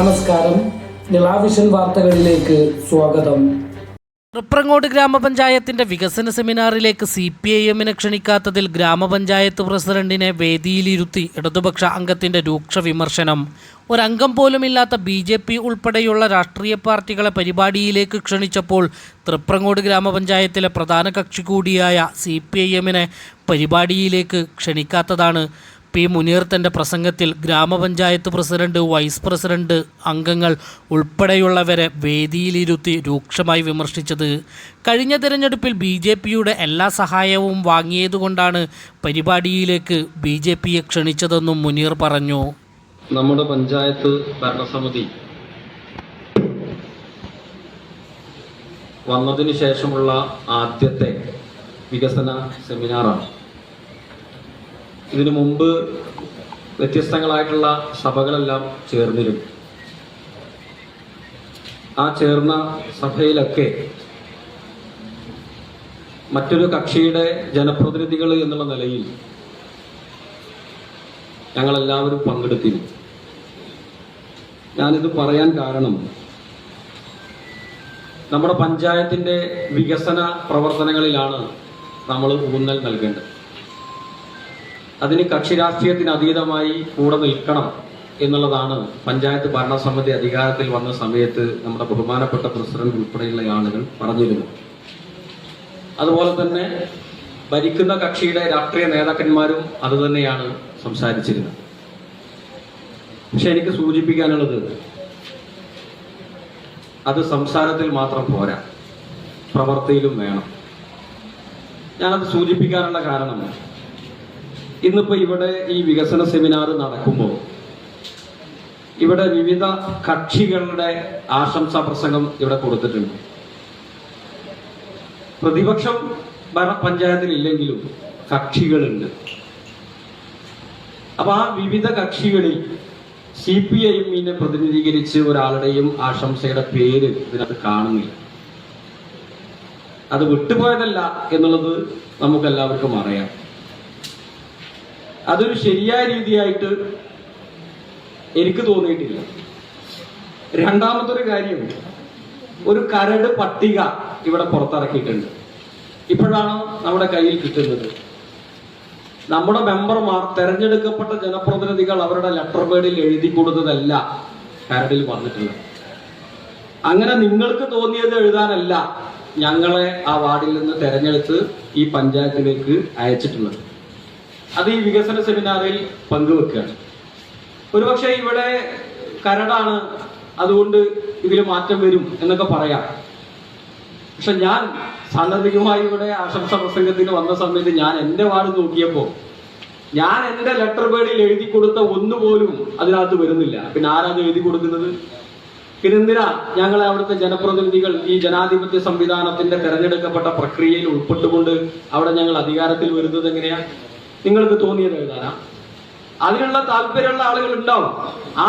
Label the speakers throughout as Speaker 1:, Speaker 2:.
Speaker 1: നമസ്കാരം, നിളാവിഷൻ വാർത്തകളിലേക്ക് സ്വാഗതം.
Speaker 2: തൃപ്രങ്ങോട് ഗ്രാമപഞ്ചായത്തിന്റെ വികസന സെമിനാറിലേക്ക് CPIM ക്ഷണിക്കാത്തതിൽ ഗ്രാമപഞ്ചായത്ത് പ്രസിഡന്റിനെ വേദിയിലിരുത്തി ഇടതുപക്ഷ അംഗത്തിന്റെ രൂക്ഷ വിമർശനം. ഒരംഗം പോലുമില്ലാത്ത BJP ഉൾപ്പെടെയുള്ള രാഷ്ട്രീയ പാർട്ടികളെ പരിപാടിയിലേക്ക് ക്ഷണിച്ചപ്പോൾ തൃപ്രങ്ങോട് ഗ്രാമപഞ്ചായത്തിലെ പ്രധാന കക്ഷി കൂടിയായ CPIM പരിപാടിയിലേക്ക് ക്ഷണിക്കാത്തതാണ് P. മുനീർ തൻ്റെ പ്രസംഗത്തിൽ ഗ്രാമപഞ്ചായത്ത് പ്രസിഡന്റ്, വൈസ് പ്രസിഡന്റ് അംഗങ്ങൾ ഉൾപ്പെടെയുള്ളവരെ വേദിയിലിരുത്തി രൂക്ഷമായി വിമർശിച്ചത്. കഴിഞ്ഞ തിരഞ്ഞെടുപ്പിൽ BJPയുടെ എല്ലാ സഹായവും വാങ്ങിയതുകൊണ്ടാണ് പരിപാടിയിലേക്ക് BJPയെ ക്ഷണിച്ചതെന്നും മുനീർ പറഞ്ഞു.
Speaker 3: നമ്മുടെ പഞ്ചായത്ത് ഭരണസമിതി വന്നതിന് ശേഷമുള്ള ആദ്യത്തെ വികസന സെമിനാറാണ്. ഇതിനു മുമ്പ് വ്യത്യസ്തങ്ങളായിട്ടുള്ള സഭകളെല്ലാം ചേർന്നിരുന്നു. ആ ചേർന്ന സഭയിലൊക്കെ മറ്റൊരു കക്ഷിയുടെ ജനപ്രതിനിധികൾ എന്നുള്ള നിലയിൽ ഞങ്ങളെല്ലാവരും പങ്കെടുത്തിരുന്നു. ഞാനിത് പറയാൻ കാരണം നമ്മുടെ പഞ്ചായത്തിൻ്റെ വികസന പ്രവർത്തനങ്ങളിലാണ് നമ്മൾ ഊന്നൽ നൽകേണ്ടത്. അതിന് കക്ഷി രാഷ്ട്രീയത്തിന് അതീതമായി കൂടെ നിൽക്കണം എന്നുള്ളതാണ് പഞ്ചായത്ത് ഭരണസമിതി അധികാരത്തിൽ വന്ന സമയത്ത് നമ്മുടെ ബഹുമാനപ്പെട്ട പ്രസിഡന്റ് ഉൾപ്പെടെയുള്ള ആളുകൾ പറഞ്ഞിരുന്നു. അതുപോലെ തന്നെ ഭരിക്കുന്ന കക്ഷിയുടെ രാഷ്ട്രീയ നേതാക്കന്മാരും അതുതന്നെയാണ് സംസാരിച്ചിരുന്നത്. പക്ഷെ എനിക്ക് സൂചിപ്പിക്കാനുള്ളത് അത് സംസാരത്തിൽ മാത്രം പോരാ, പ്രവൃത്തിയിലും വേണം. ഞാനത് സൂചിപ്പിക്കാനുള്ള കാരണം ഇന്നിപ്പോ ഇവിടെ ഈ വികസന സെമിനാർ നടക്കുമ്പോൾ ഇവിടെ വിവിധ കക്ഷികളുടെ ആശംസാ പ്രസംഗം ഇവിടെ കൊടുത്തിട്ടുണ്ട്. പ്രതിപക്ഷം പഞ്ചായത്തിൽ ഇല്ലെങ്കിലും കക്ഷികളുണ്ട്. അപ്പൊ ആ വിവിധ കക്ഷികളിൽ CPIM പ്രതിനിധീകരിച്ച് ഒരാളുടെയും ആശംസയുടെ പേര് ഇതിനകത്ത് കാണുന്നില്ല. അത് വിട്ടുപോയതല്ല എന്നുള്ളത് നമുക്കെല്ലാവർക്കും അറിയാം. അതൊരു ശരിയായ രീതിയായിട്ട് എനിക്ക് തോന്നിയിട്ടില്ല. രണ്ടാമതൊരു കാര്യം, ഒരു കരട് പട്ടിക ഇവിടെ പുറത്തിറക്കിയിട്ടുണ്ട്. ഇപ്പോഴാണ് നമ്മുടെ കയ്യിൽ കിട്ടുന്നത്. നമ്മുടെ മെമ്പർമാർ, തെരഞ്ഞെടുക്കപ്പെട്ട ജനപ്രതിനിധികൾ അവരുടെ ലെറ്റർ പേഡിൽ എഴുതി കൊടുത്തതല്ല കരടിൽ വന്നിട്ടുള്ളത്. അങ്ങനെ നിങ്ങൾക്ക് തോന്നിയത് എഴുതാനല്ല ഞങ്ങളെ ആ വാർഡിൽ നിന്ന് തെരഞ്ഞെടുത്ത് ഈ പഞ്ചായത്തിലേക്ക് അയച്ചിട്ടുള്ളത്. അത് ഈ വികസന സെമിനാറിൽ പങ്കുവെക്കുകയാണ്. ഒരുപക്ഷെ ഇവിടെ കരടാണ്, അതുകൊണ്ട് ഇതിൽ മാറ്റം വരും എന്നൊക്കെ പറയാം. പക്ഷെ ഞാൻ സാന്ദർഭികമായി ഇവിടെ ആശംസ പ്രസംഗത്തിന് വന്ന സമയത്ത് ഞാൻ എൻ്റെ വാർഡ് നോക്കിയപ്പോൾ ഞാൻ എൻ്റെ ലെറ്റർ പേഡിൽ എഴുതി കൊടുത്ത ഒന്നുപോലും അതിനകത്ത് വരുന്നില്ല. പിന്നെ ആരാത് എഴുതി കൊടുക്കുന്നത്? പിന്നെന്തിനാ ഞങ്ങളെ അവിടുത്തെ ജനപ്രതിനിധികൾ ഈ ജനാധിപത്യ സംവിധാനത്തിന്റെ തെരഞ്ഞെടുക്കപ്പെട്ട പ്രക്രിയയിൽ ഉൾപ്പെട്ടുകൊണ്ട് അവിടെ ഞങ്ങൾ അധികാരത്തിൽ വരുന്നത് എങ്ങനെയാ? നിങ്ങൾക്ക് തോന്നിയത് എഴുതാനാ? അതിനുള്ള താല്പര്യമുള്ള ആളുകൾ ഉണ്ടാവും. ആ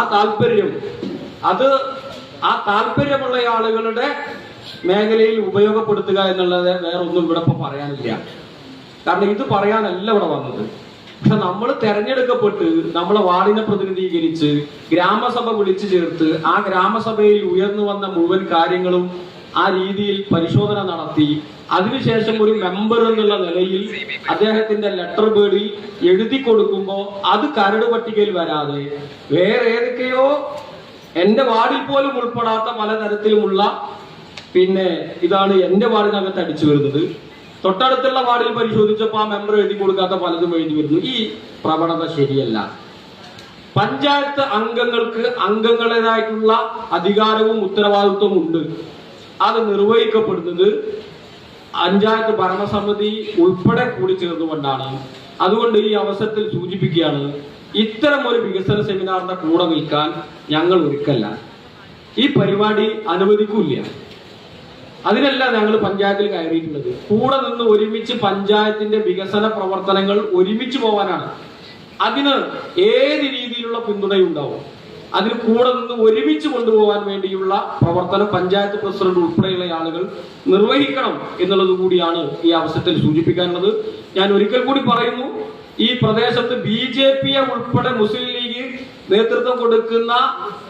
Speaker 3: താല്പര്യമുള്ള ആളുകളുടെ മേഖലയിൽ ഉപയോഗപ്പെടുത്തുക എന്നുള്ളത് വേറെ ഒന്നും ഇവിടെ ഇപ്പൊ പറയാനില്ല. കാരണം ഇത് പറയാനല്ല ഇവിടെ വന്നത്. പക്ഷെ നമ്മൾ തെരഞ്ഞെടുക്കപ്പെട്ട് നമ്മളെ വാർഡിനെ പ്രതിനിധീകരിച്ച് ഗ്രാമസഭ വിളിച്ചു ചേർത്ത് ആ ഗ്രാമസഭയിൽ ഉയർന്നു വന്ന മുഴുവൻ കാര്യങ്ങളും ആ രീതിയിൽ പരിശോധന നടത്തി അതിനുശേഷം ഒരു മെമ്പർ എന്നുള്ള നിലയിൽ അദ്ദേഹത്തിന്റെ ലെറ്റർ പേഡിൽ എഴുതി കൊടുക്കുമ്പോൾ അത് കരട് പട്ടികയിൽ വരാതെ വേറെ ഏതൊക്കെയോ എന്റെ വാർഡിൽ പോലും ഉൾപ്പെടാത്ത പലതരത്തിലുമുള്ള ഇതാണ് എന്റെ വാർഡിനകത്ത് അടിച്ചു വരുന്നത്. തൊട്ടടുത്തുള്ള വാർഡിൽ പരിശോധിച്ചപ്പോൾ ആ മെമ്പർ എഴുതി കൊടുക്കാത്ത പലതും എഴുതി വരുന്നു. ഈ പ്രവണത ശരിയല്ല. പഞ്ചായത്ത് അംഗങ്ങൾക്ക് അംഗങ്ങളുടേതായിട്ടുള്ള അധികാരവും ഉത്തരവാദിത്വവും ഉണ്ട്. അത് നിർവഹിക്കപ്പെടുന്നത് പഞ്ചായത്ത് ഭരണസമിതി ഉൾപ്പെടെ കൂടി ചേർന്നുകൊണ്ടാണ്. അതുകൊണ്ട് ഈ അവസരത്തിൽ സൂചിപ്പിക്കുകയാണ്, ഇത്തരം ഒരു വികസന സെമിനാറിന്റെ കൂടെ നിൽക്കാൻ ഞങ്ങൾ ഒരുക്കല്ല. ഈ പരിപാടി അനുവദിക്കില്ല. അതിനല്ല ഞങ്ങൾ പഞ്ചായത്തിൽ കയറിയിട്ടുള്ളത്. കൂടെ നിന്ന് ഒരുമിച്ച് പഞ്ചായത്തിന്റെ വികസന പ്രവർത്തനങ്ങൾ ഒരുമിച്ച് പോകാനാണ്. അതിന് ഏത് രീതിയിലുള്ള പിന്തുണയുണ്ടാവും. അതിൽ കൂടെ നിന്ന് ഒരുമിച്ച് കൊണ്ടുപോകാൻ വേണ്ടിയുള്ള പ്രവർത്തനം പഞ്ചായത്ത് പ്രസിഡന്റ് ഉൾപ്പെടെയുള്ള ആളുകൾ നിർവഹിക്കണം എന്നുള്ളത് കൂടിയാണ് ഈ അവസരത്തിൽ സൂചിപ്പിക്കാനുള്ളത്. ഞാൻ ഒരിക്കൽ കൂടി പറയുന്നു, ഈ പ്രദേശത്ത് BJP ഉൾപ്പെടെ മുസ്ലിം ലീഗ് നേതൃത്വം കൊടുക്കുന്ന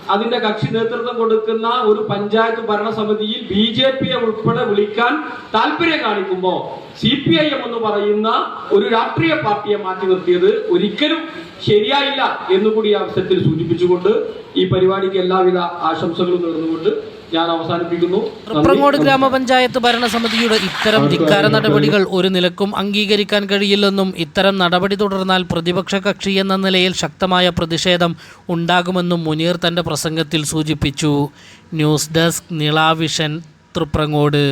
Speaker 3: അതിന്റെ കക്ഷി നേതൃത്വം കൊടുക്കുന്ന ഒരു പഞ്ചായത്ത് ഭരണസമിതിയിൽ BJPയെ ഉൾപ്പെടെ വിളിക്കാൻ താല്പര്യം കാണിക്കുമ്പോൾ CPIM എന്ന് പറയുന്ന ഒരു രാഷ്ട്രീയ പാർട്ടിയെ മാറ്റി നിർത്തിയത് ഒരിക്കലും ശരിയായില്ല എന്നുകൂടി ഈ അവസരത്തിൽ സൂചിപ്പിച്ചുകൊണ്ട് ഈ പരിപാടിക്ക് എല്ലാവിധ ആശംസകളും നേർന്നുകൊണ്ട് ഞാൻ അവസാനിപ്പിക്കുന്നു.
Speaker 2: തൃപ്രങ്ങോട് ഗ്രാമപഞ്ചായത്ത് ഭരണസമിതിയുടെ ഇത്തരം ധിക്കാര നടപടികൾ ഒരു നിലക്കും അംഗീകരിക്കാൻ കഴിയില്ലെന്നും ഇത്തരം നടപടി തുടർന്നാൽ പ്രതിപക്ഷ കക്ഷി എന്ന നിലയിൽ ശക്തമായ പ്രതിഷേധം ഉണ്ടാകുമെന്നും മുനീർ തന്റെ പ്രസംഗത്തിൽ സൂചിപ്പിച്ചു. News desk Nila vision, Triprangode.